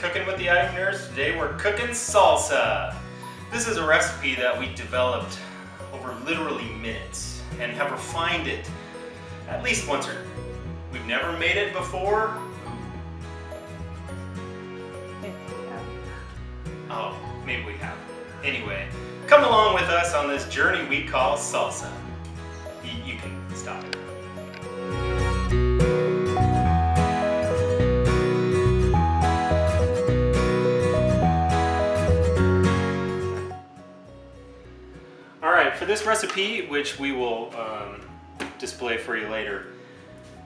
Cooking with the Eichners. Today we're cooking salsa. This is a recipe that we developed over literally minutes and have refined it at least once or two. We've never made it before. Oh, maybe we have. Anyway, come along with us on this journey we call salsa. You can stop it. For this recipe, which we will display for you later,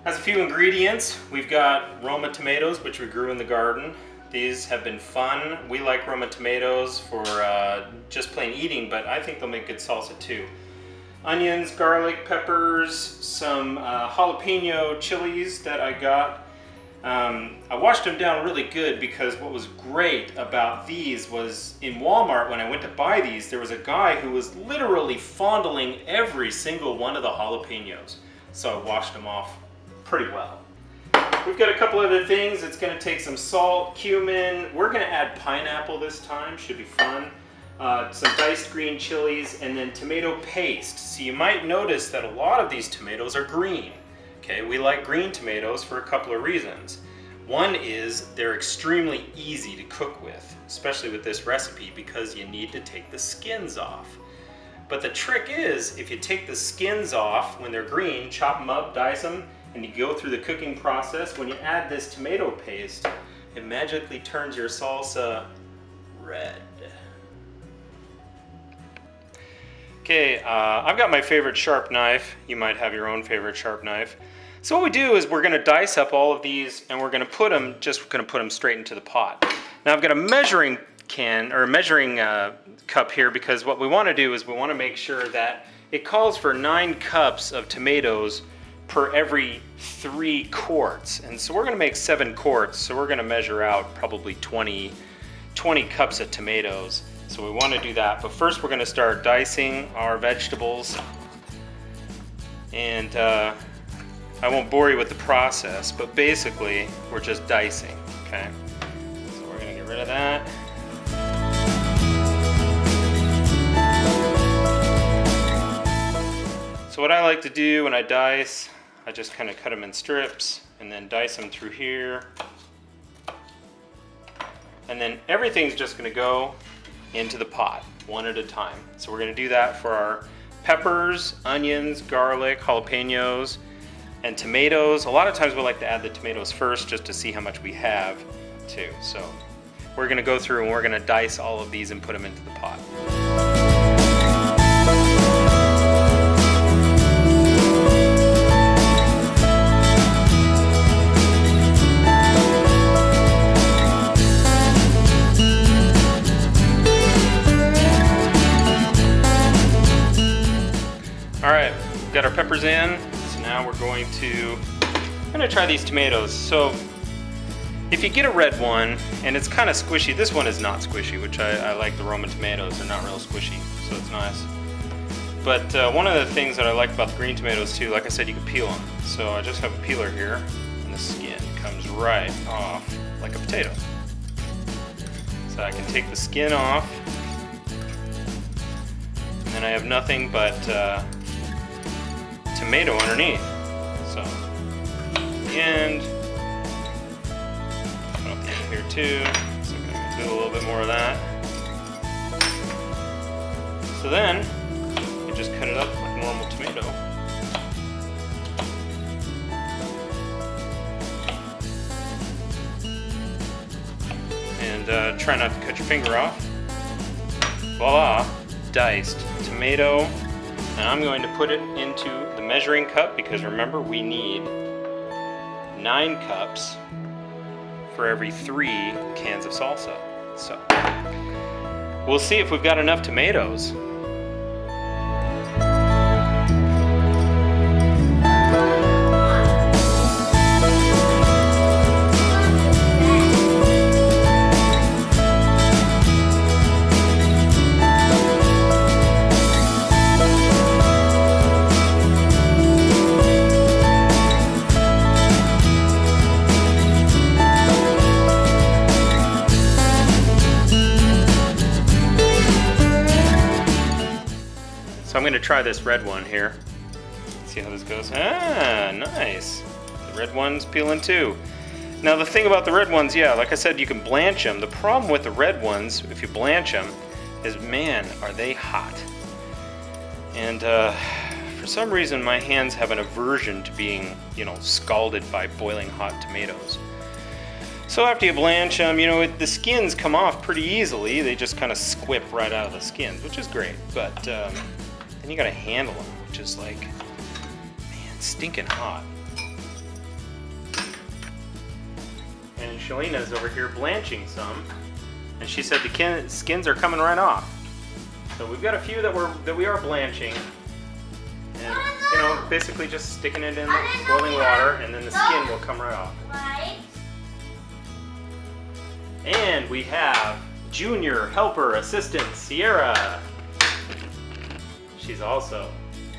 has a few ingredients. We've got Roma tomatoes, which we grew in the garden. These have been fun. We like Roma tomatoes for just plain eating, but I think they'll make good salsa too. Onions, garlic, peppers, some jalapeno chilies that I got. I washed them down really good because what was great about these was in Walmart when I went to buy these, there was a guy who was literally fondling every single one of the jalapenos. So I washed them off pretty well. We've got a couple other things. It's going to take some salt, cumin. We're going to add pineapple this time. Should be fun. Some diced green chilies and then tomato paste. So you might notice that a lot of these tomatoes are green. Okay, we like green tomatoes for a couple of reasons. One is they're extremely easy to cook with, especially with this recipe, because you need to take the skins off. But the trick is, if you take the skins off when they're green, chop them up, dice them, and you go through the cooking process, when you add this tomato paste, it magically turns your salsa red. Okay, I've got my favorite sharp knife. You might have your own favorite sharp knife. So what we do is we're going to dice up all of these and we're going to put them straight into the pot. Now I've got a measuring can or a measuring cup here because what we want to do is we want to make sure that it calls for 9 cups of tomatoes per every 3 quarts. And so we're going to make 7 quarts, so we're going to measure out probably 20 cups of tomatoes. So we want to do that, but first we're going to start dicing our vegetables. And I won't bore you with the process, but basically we're just dicing, okay? So we're going to get rid of that. So what I like to do when I dice, I just kind of cut them in strips and then dice them through here. And then everything's just going to go into the pot one at a time. So we're going to do that for our peppers, onions, garlic, jalapenos, and tomatoes. A lot of times we like to add the tomatoes first just to see how much we have too. So we're going to go through and we're going to dice all of these and put them into the pot. Alright, got our peppers in. Now we're going to try these tomatoes. So if you get a red one and it's kind of squishy, this one is not squishy, which I like the Roma tomatoes. They're not real squishy, so it's nice. But one of the things that I like about the green tomatoes too, like I said, you can peel them. So I just have a peeler here and the skin comes right off like a potato. So I can take the skin off and then I have nothing but tomato underneath. So the end, put up the end here too. So I'm going to do a little bit more of that. So then you just cut it up like a normal tomato. And try not to cut your finger off. Voila, diced tomato. And I'm going to put it into the measuring cup because remember we need 9 cups for every 3 cans of salsa. So we'll see if we've got enough tomatoes. try this red one here. See how this goes. Ah, nice. The red one's peeling too. Now the thing about the red ones, yeah, like I said, you can blanch them. The problem with the red ones, if you blanch them, is man, are they hot. And for some reason my hands have an aversion to being, you know, scalded by boiling hot tomatoes. So after you blanch them, you know, the skins come off pretty easily. They just kind of squip right out of the skins, which is great. But then you gotta handle them, which is like, man, stinking hot. And Shellina's over here blanching some, and she said the skins are coming right off. So we've got a few that we are blanching, and you know, basically just sticking it in the boiling water, and then the skin will come right off. And we have junior helper assistant Sierra. She's also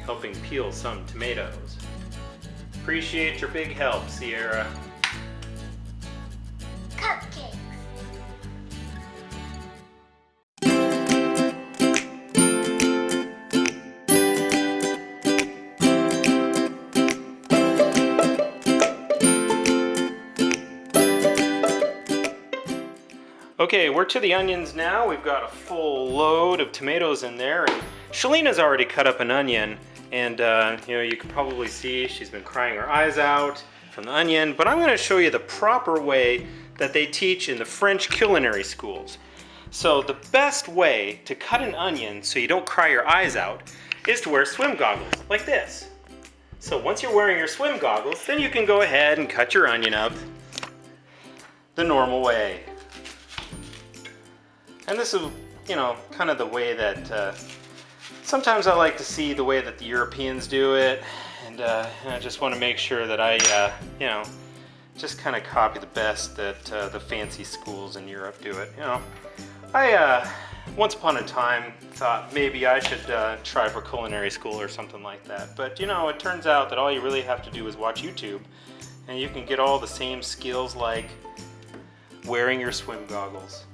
helping peel some tomatoes. Appreciate your big help, Sierra. Cupcakes. Okay, we're to the onions now. We've got a full load of tomatoes in there. And Shellina's already cut up an onion, and you know, you can probably see she's been crying her eyes out from the onion, but I'm going to show you the proper way that they teach in the French culinary schools. So the best way to cut an onion so you don't cry your eyes out is to wear swim goggles like this. So once you're wearing your swim goggles, then you can go ahead and cut your onion up the normal way. And this is, you know, kind of the way that sometimes I like to see the way that the Europeans do it, and I just want to make sure that I, you know, just kind of copy the best that the fancy schools in Europe do it. You know, I once upon a time thought maybe I should try for culinary school or something like that, but you know, it turns out that all you really have to do is watch YouTube, and you can get all the same skills like wearing your swim goggles.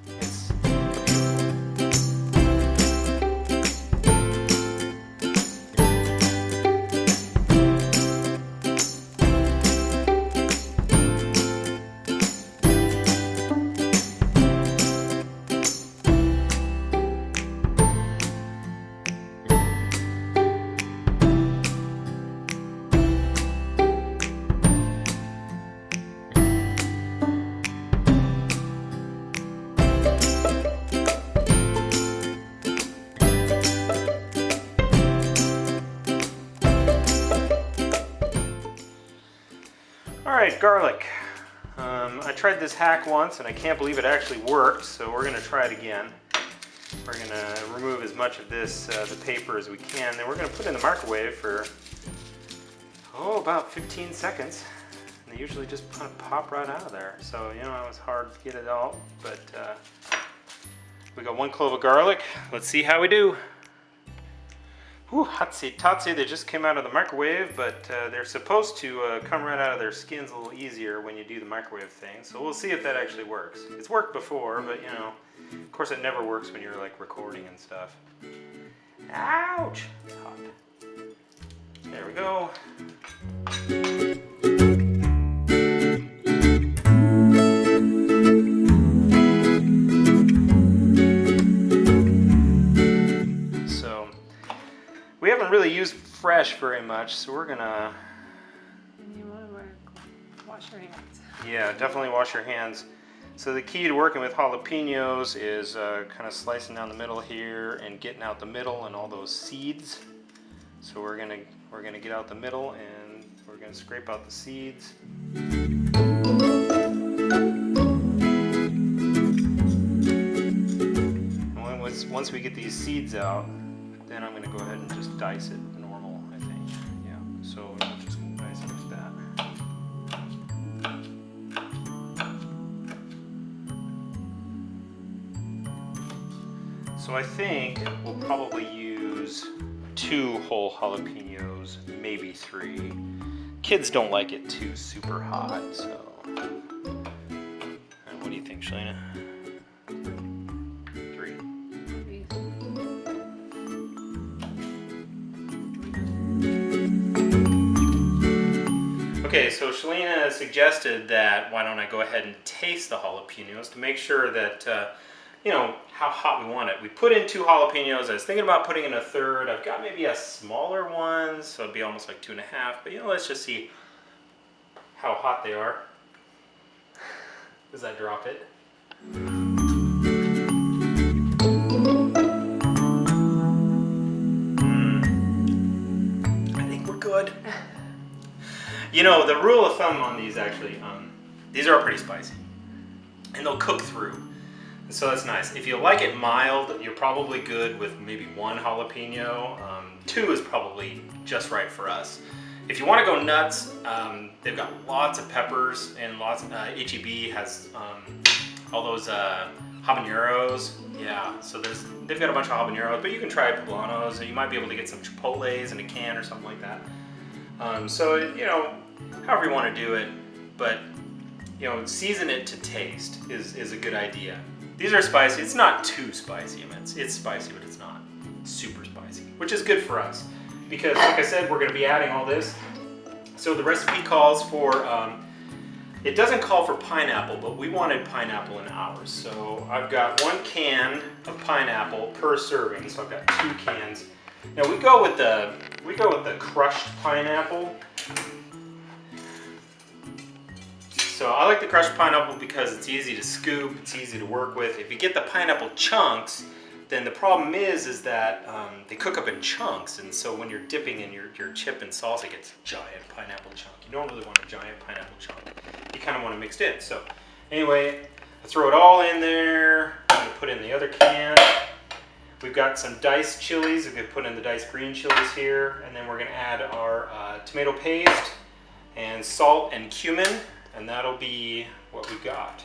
Alright, garlic. I tried this hack once and I can't believe it actually worked, so we're going to try it again. We're going to remove as much of this, the paper, as we can. Then we're going to put it in the microwave for, about 15 seconds. And they usually just kind of pop right out of there. So, you know, it was hard to get it out, but we got 1 clove of garlic. Let's see how we do. Whew, hotsy-totsy, they just came out of the microwave, but they're supposed to come right out of their skins a little easier when you do the microwave thing. So we'll see if that actually works. It's worked before, but you know, of course it never works when you're like recording and stuff. Ouch! It's hot. There we go. We haven't really used fresh very much, so we're gonna... You want to wash your hands. Yeah, definitely wash your hands. So the key to working with jalapenos is kind of slicing down the middle here and getting out the middle and all those seeds. So we're gonna get out the middle and we're gonna scrape out the seeds. And once we get these seeds out, then I'm going to go ahead and just dice it normal, I think. Yeah, so I'm just going to dice it like that. So I think we'll probably use 2 whole jalapenos, maybe 3. Kids don't like it too super hot, so. And what do you think, Shellena? 3. Okay, so Shellena suggested that why don't I go ahead and taste the jalapenos to make sure that, you know, how hot we want it. We put in 2 jalapenos. I was thinking about putting in a third. I've got maybe a smaller one, so it'd be almost like 2.5. But, you know, let's just see how hot they are. As I drop it. I think we're good. You know, the rule of thumb on these actually, these are pretty spicy. And they'll cook through. And so that's nice. If you like it mild, you're probably good with maybe 1 jalapeno. 2 is probably just right for us. If you want to go nuts, they've got lots of peppers and lots of, H-E-B has all those habaneros. Yeah, so they've got a bunch of habaneros, but you can try poblanos. You might be able to get some chipotles in a can or something like that. So, you know, however you want to do it, but, you know, season it to taste is a good idea. These are spicy. It's not too spicy. I mean, it's spicy, but it's not super spicy, which is good for us. Because, like I said, we're going to be adding all this. So the recipe calls for, it doesn't call for pineapple, but we wanted pineapple in ours. So I've got 1 can of pineapple per serving. So I've got 2 cans. Now we go with the crushed pineapple. So I like the crushed pineapple because it's easy to scoop, it's easy to work with. If you get the pineapple chunks, then the problem is that they cook up in chunks, and so when you're dipping in your chip and salsa, it gets a giant pineapple chunk. You don't really want a giant pineapple chunk. You kind of want it mixed in. So anyway, I throw it all in there. I'm going to put in the other can. We've got some diced chilies. We could put in the diced green chilies here, and then we're going to add our tomato paste and salt and cumin, and that'll be what we got.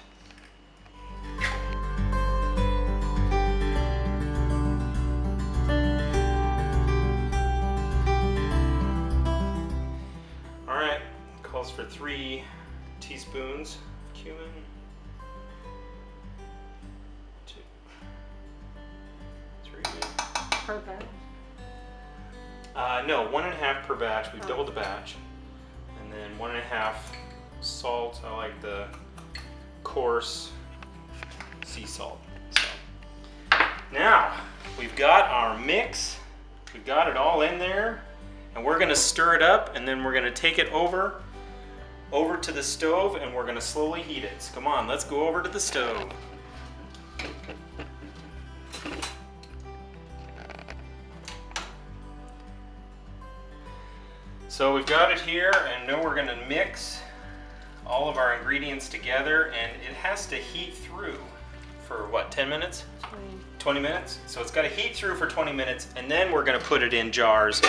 Calls for 3 teaspoons of cumin. 2, 3. Per batch? No, 1.5 per batch. We've doubled the batch. And then 1.5 salt. I like the coarse sea salt. So now we've got our mix. We've got it all in there. And we're going to stir it up, and then we're going to take it over to the stove, and we're going to slowly heat it. So come on, let's go over to the stove. So we've got it here, and now we're going to mix all of our ingredients together, and it has to heat through for what, 10 minutes? 20 minutes? So it's got to heat through for 20 minutes, and then we're going to put it in jars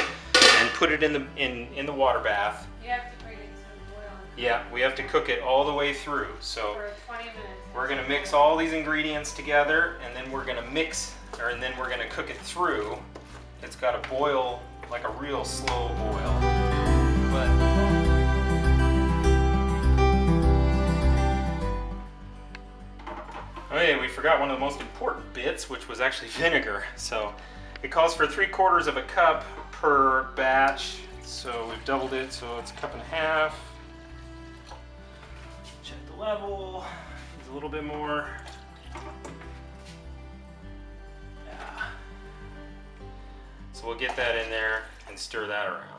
and put it in the water bath. You have to bring it to boil. Yeah, we have to cook it all the way through. So For 20 minutes. we're going to mix all these ingredients together, and then we're going to and then we're going to cook it through. It's got to boil like a real slow boil. Okay, we forgot one of the most important bits, which was actually vinegar. So it calls for 3/4 cup per batch. So we've doubled it, so it's 1.5 cups. Check the level. Needs a little bit more. Yeah. So we'll get that in there and stir that around.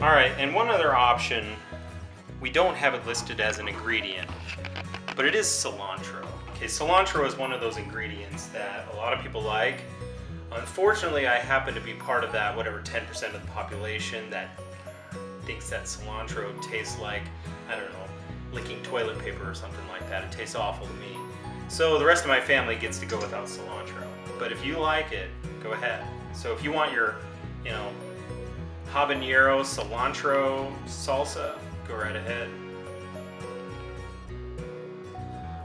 Alright, and one other option, we don't have it listed as an ingredient, but it is cilantro. Okay, cilantro is one of those ingredients that a lot of people like. Unfortunately, I happen to be part of that, whatever, 10% of the population that thinks that cilantro tastes like, I don't know, licking toilet paper or something like that. It tastes awful to me. So the rest of my family gets to go without cilantro. But if you like it, go ahead. So if you want your, you know, habanero cilantro salsa, go right ahead.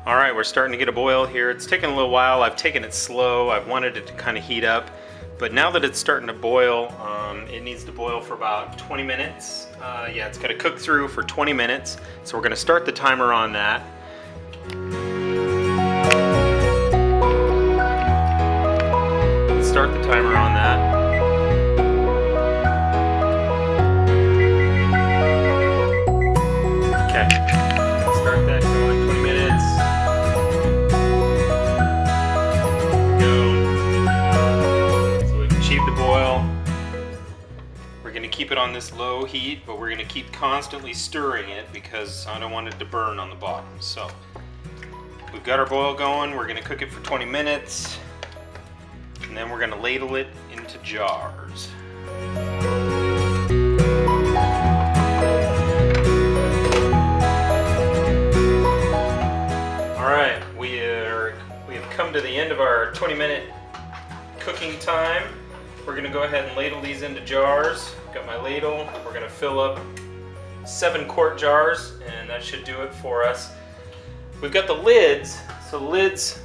All right, we're starting to get a boil here. It's taken a little while. I've taken it slow. I've wanted it to kind of heat up. But now that it's starting to boil, it needs to boil for about 20 minutes. Yeah, it's got to cook through for 20 minutes. So we're going to start the timer on that. Start the timer on that. Okay, start that going, 20 minutes. Go. So we've achieved the boil. We're going to keep it on this low heat, but we're going to keep constantly stirring it because I don't want it to burn on the bottom. So we've got our boil going. We're going to cook it for 20 minutes. And then we're going to ladle it into jars. Alright, we have come to the end of our 20-minute cooking time. We're going to go ahead and ladle these into jars. Got my ladle. We're going to fill up 7 quart jars, and that should do it for us. We've got the lids. So the lids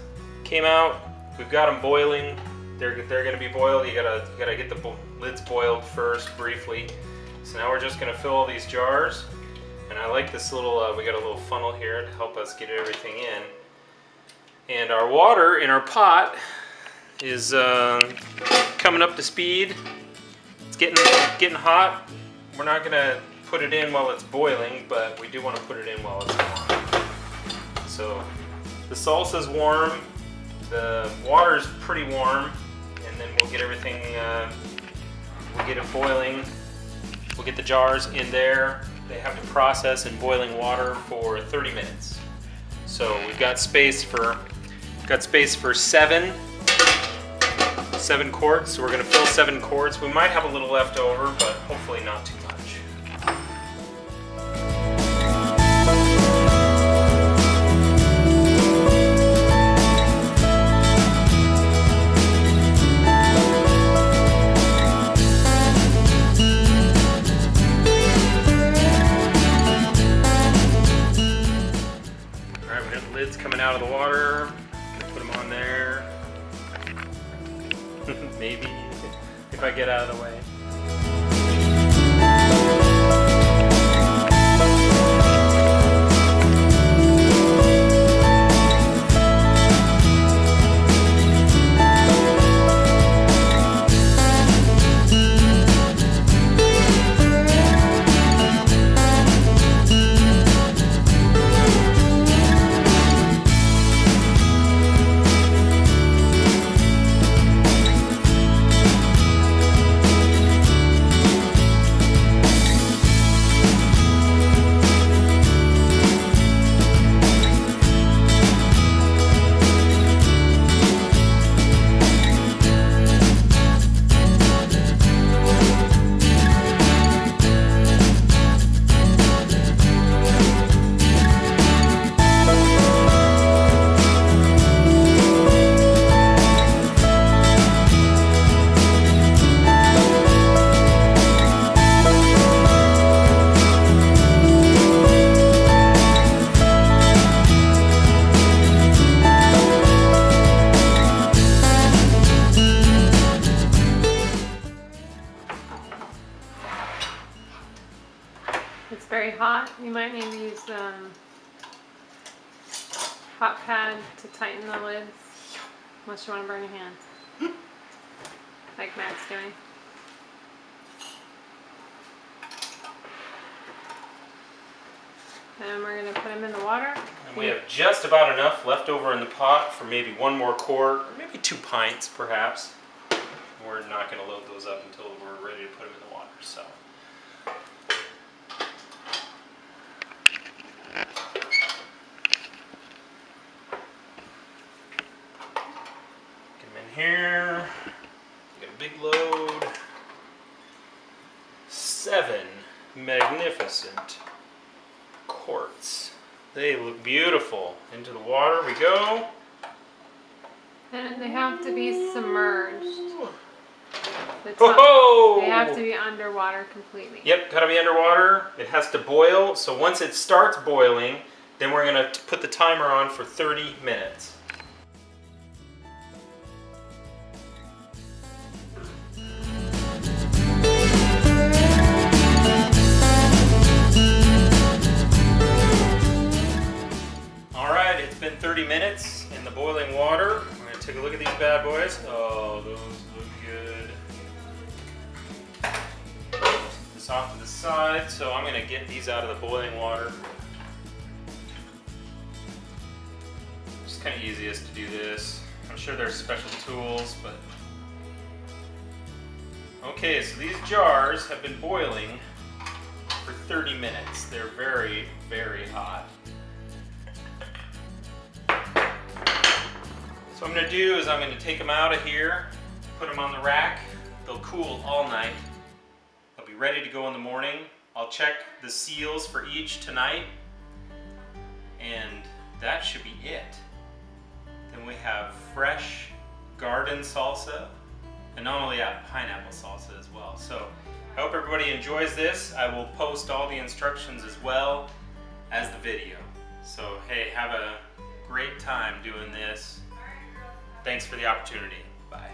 came out. We've got them boiling. They're going to be boiled. You gotta get the lids boiled first, briefly. So now we're just going to fill all these jars. And I like this little, we got a little funnel here to help us get everything in. And our water in our pot is coming up to speed. It's getting hot. We're not going to put it in while it's boiling, but we do want to put it in while it's hot. So the salsa's warm. The water's pretty warm. And then we'll get everything, we'll get it boiling. We'll get the jars in there. They have to process in boiling water for 30 minutes. So we've got space for seven quarts. So we're going to fill 7 quarts. We might have a little left over, but hopefully not too much. Coming out of the water, gonna put them on there. Maybe if I get out of the way. It's very hot. You might need to use hot pad to tighten the lids, unless you want to burn your hands, like Matt's doing. And we're going to put them in the water. And we have just about enough left over in the pot for maybe 1 more quart, or maybe 2 pints perhaps. We're not going to load those up until we're ready to put them in the water. So. Get them in here. Get a big load. 7 magnificent quarts. They look beautiful. Into the water we go. And they have to be submerged. The top, Ho-ho! they have to be underwater completely. Yep, gotta be underwater. It has to boil. So once it starts boiling, Then we're gonna put the timer on for 30 minutes. All right, it's been 30 minutes in the boiling water. We're gonna take a look at these bad boys. Oh, those look good. This off to the side, so I'm gonna get these out of the boiling water. It's kind of easiest to do this. I'm sure there's special tools, but okay. So these jars have been boiling for 30 minutes. They're very, very hot. So what I'm gonna do is I'm gonna take them out of here, put them on the rack. They'll cool all night. They'll be ready to go in the morning. I'll check the seals for each tonight, and that should be it. Then we have fresh garden salsa, and not only that, pineapple salsa as well. So I hope everybody enjoys this. I will post all the instructions as well as the video. So hey, have a great time doing this. Thanks for the opportunity. Bye.